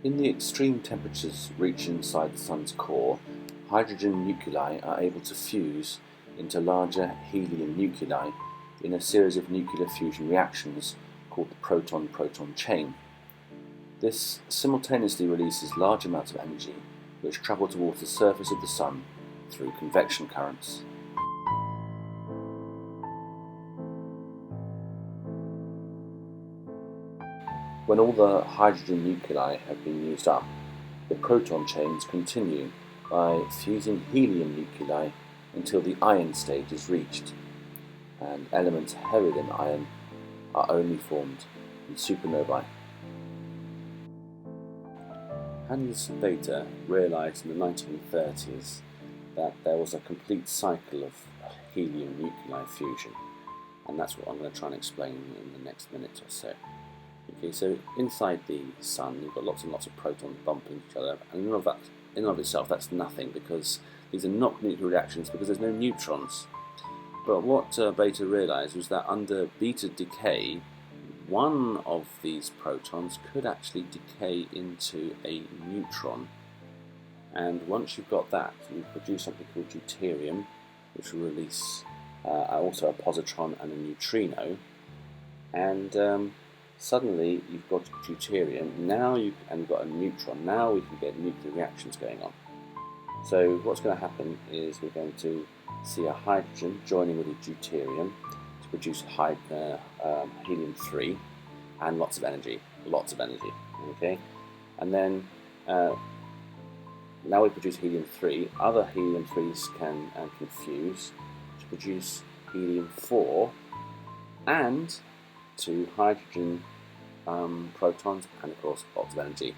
In the extreme temperatures reached inside the Sun's core, hydrogen nuclei are able to fuse into larger helium nuclei in a series of nuclear fusion reactions called the proton-proton chain. This simultaneously releases large amounts of energy which travel towards the surface of the Sun through convection currents. When all the hydrogen nuclei have been used up, the proton chains continue by fusing helium nuclei until the iron stage is reached, and elements heavier than iron are only formed in supernovae. Hans Bethe realised in the 1930s that there was a complete cycle of helium nuclei fusion, and that's what I'm going to try and explain in the next minute or so. Okay, so inside the Sun, you've got lots and lots of protons bumping each other, and in and of itself, that's nothing because these are not nuclear reactions because there's no neutrons. But what Bethe realised was that under beta decay, one of these protons could actually decay into a neutron. And once you've got that, you produce something called deuterium, which will release also a positron and a neutrino. And suddenly you've got deuterium, and you've got a neutron. Now we can get nuclear reactions going on. So what's going to happen is we're going to see a hydrogen joining with a deuterium to produce helium-3 and lots of energy, okay? And then now we produce helium-3, other helium-3s can fuse to produce helium-4 and 2 hydrogen protons and of course lots of energy.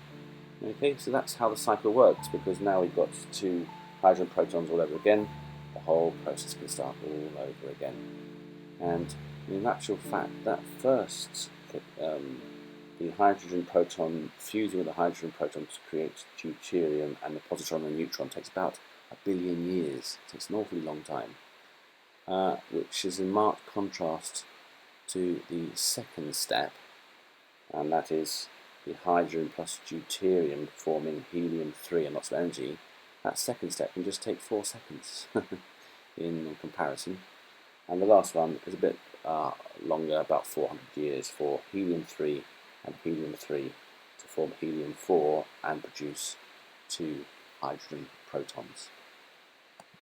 Okay, so that's how the cycle works, because now we've got 2 hydrogen protons all over again, the whole process can start all over again. And in actual fact, that first, the hydrogen proton fusing with the hydrogen proton to create deuterium and the positron and the neutron takes about 1 billion years. It takes an awfully long time, which is in marked contrast to the second step, and that is the hydrogen plus deuterium forming helium-3 and lots of energy. That second step can just take 4 seconds in comparison. And the last one is a bit longer, about 400 years, for helium-3 and helium-3 to form helium-4 and produce 2 hydrogen protons.